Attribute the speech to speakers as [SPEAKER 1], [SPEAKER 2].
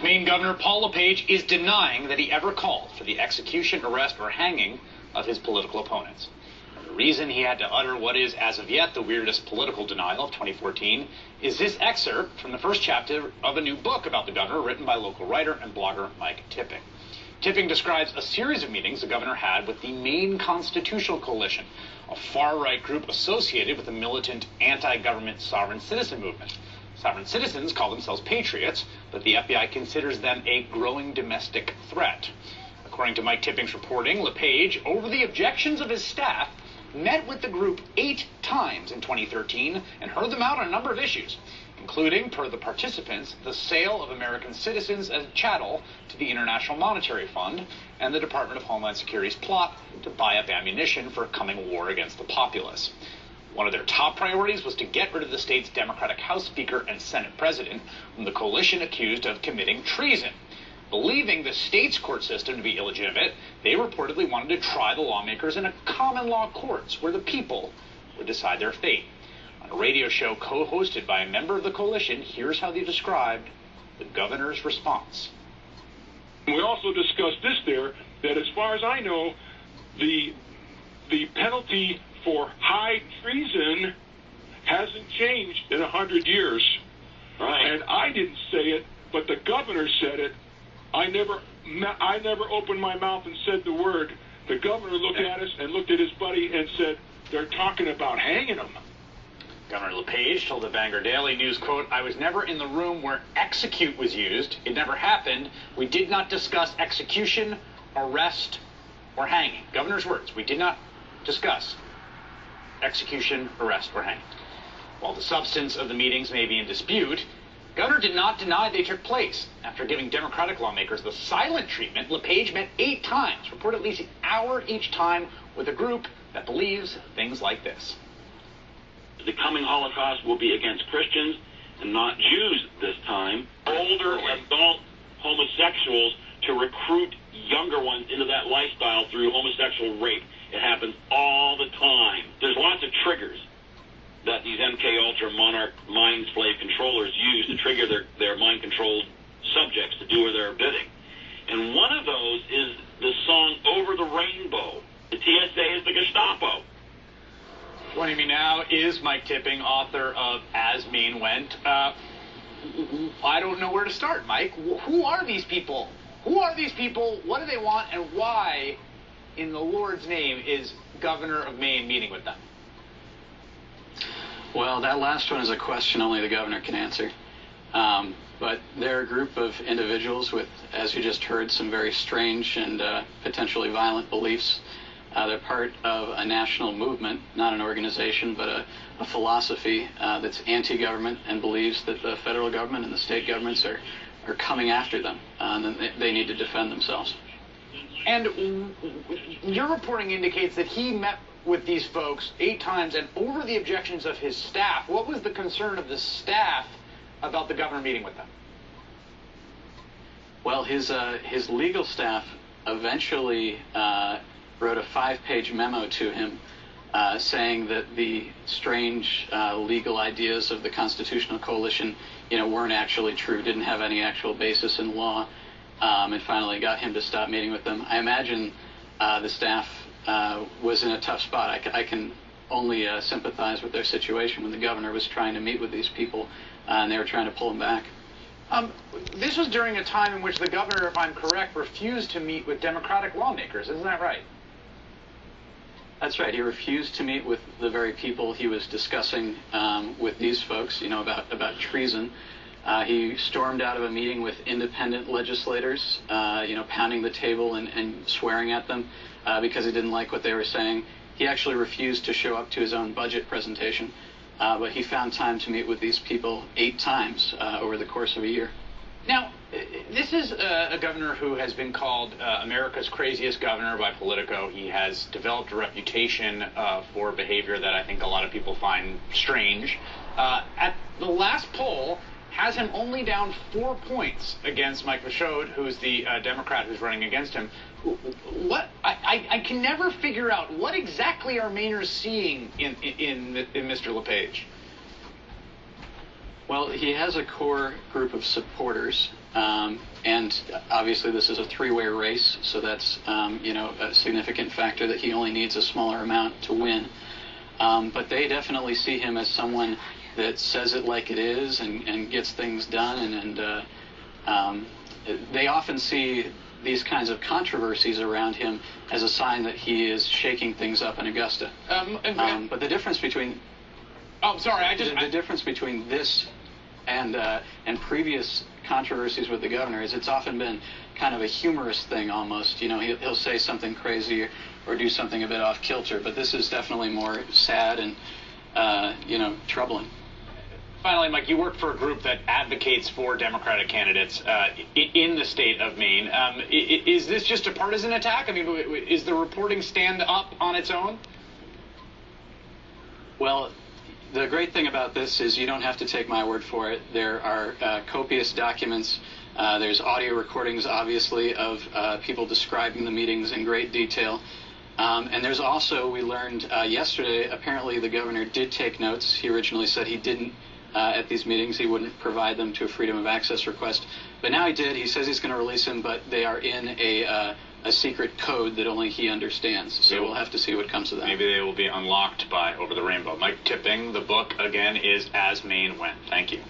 [SPEAKER 1] Maine Governor Paul LePage is denying that he ever called for the execution, arrest, or hanging of his political opponents. The reason he had to utter what is, as of yet, the weirdest political denial of 2014 is this excerpt from the first chapter of a new book about the governor written by local writer and blogger Mike Tipping. Tipping describes a series of meetings the governor had with the Maine Constitutional Coalition, a far-right group associated with the militant anti-government sovereign citizen movement. Sovereign citizens call themselves patriots, but the FBI considers them a growing domestic threat. According to Mike Tipping's reporting, LePage, over the objections of his staff, met with the group 8 times in 2013 and heard them out on a number of issues, including, per the participants, the sale of American citizens as chattel to the International Monetary Fund and the Department of Homeland Security's plot to buy up ammunition for a coming war against the populace. One of their top priorities was to get rid of the state's Democratic House Speaker and Senate President, whom the coalition accused of committing treason. Believing the state's court system to be illegitimate, they reportedly wanted to try the lawmakers in a common law courts where the people would decide their fate. On a radio show co-hosted by a member of the coalition, here's how they described the governor's response.
[SPEAKER 2] We also discussed this there, that as far as I know, the penalty for high treason hasn't changed in 100 years.
[SPEAKER 3] Right.
[SPEAKER 2] And I didn't say it, but the governor said it. I never opened my mouth and said the word. The governor looked at us and looked at his buddy and said, they're talking about hanging him.
[SPEAKER 1] Governor LePage told the Bangor Daily News, quote, "I was never in the room where execute was used. It never happened. We did not discuss execution, arrest, or hanging." Governor's words, we did not discuss execution, arrest, or hanging. While the substance of the meetings may be in dispute, Governor did not deny they took place. After giving Democratic lawmakers the silent treatment, LePage met 8 times, reported at least an hour each time, with a group that believes things like this.
[SPEAKER 3] The coming Holocaust will be against Christians and not Jews this time. Older adult homosexuals to recruit younger ones into that lifestyle through homosexual rape. It happens all the time. There's lots of triggers that these MK-Ultra monarch mind slave controllers use to trigger their mind-controlled subjects to do their bidding. And one of those is the song Over the Rainbow. The TSA is the Gestapo.
[SPEAKER 1] Joining me now is Mike Tipping, author of As Maine Went. I don't know where to start, Mike. Who are these people? Who are these people? What do they want? And why, in the Lord's name, is Governor of Maine meeting with them?
[SPEAKER 4] Well, that last one is a question only the governor can answer. But they're a group of individuals with, as you just heard, some very strange and potentially violent beliefs. They're part of a national movement, not an organization, but a philosophy that's anti-government and believes that the federal government and the state governments are coming after them, and they need to defend themselves.
[SPEAKER 1] And your reporting indicates that he met with these folks 8 times, and over the objections of his staff. What was the concern of the staff about the governor meeting with them?
[SPEAKER 4] Well, his legal staff eventually wrote a 5-page memo to him saying that the strange legal ideas of the Constitutional Coalition, weren't actually true, didn't have any actual basis in law, and finally got him to stop meeting with them. I imagine the staff was in a tough spot. I can only sympathize with their situation when the governor was trying to meet with these people, and they were trying to pull him back.
[SPEAKER 1] This was during a time in which the governor, if I'm correct, refused to meet with Democratic lawmakers. Isn't that right?
[SPEAKER 4] That's right. He refused to meet with the very people he was discussing with these folks, about treason. He stormed out of a meeting with independent legislators, pounding the table and swearing at them because he didn't like what they were saying. He actually refused to show up to his own budget presentation, but he found time to meet with these people 8 times over the course of a year.
[SPEAKER 1] Now, this is a governor who has been called America's craziest governor by Politico. He has developed a reputation for behavior that I think a lot of people find strange. At the last poll, has him only down 4 points against Mike Michaud, who's the Democrat who's running against him. I can never figure out what exactly are Mainers seeing in Mr. LePage.
[SPEAKER 4] Well, he has a core group of supporters, and obviously this is a three-way race, so that's a significant factor that he only needs a smaller amount to win. But they definitely see him as someone that says it like it is and gets things done, and they often see these kinds of controversies around him as a sign that he is shaking things up in Augusta. But the difference between the difference between this and previous controversies with the governor is it's often been kind of a humorous thing almost. He'll say something crazy or do something a bit off kilter, but this is definitely more sad and troubling.
[SPEAKER 1] Finally, Mike, you work for a group that advocates for Democratic candidates in the state of Maine. Is this just a partisan attack? I mean, is the reporting stand up on its own?
[SPEAKER 4] Well, the great thing about this is you don't have to take my word for it. There are copious documents. There's audio recordings, obviously, of people describing the meetings in great detail. And there's also, we learned yesterday, apparently the governor did take notes. He originally said he didn't at these meetings. He wouldn't provide them to a freedom of access request. But now he did. He says he's going to release them, but they are in a secret code that only he understands. So we'll have to see what comes of that.
[SPEAKER 1] Maybe they will be unlocked by Over the Rainbow. Mike Tipping, the book, again, is As Maine Went. Thank you.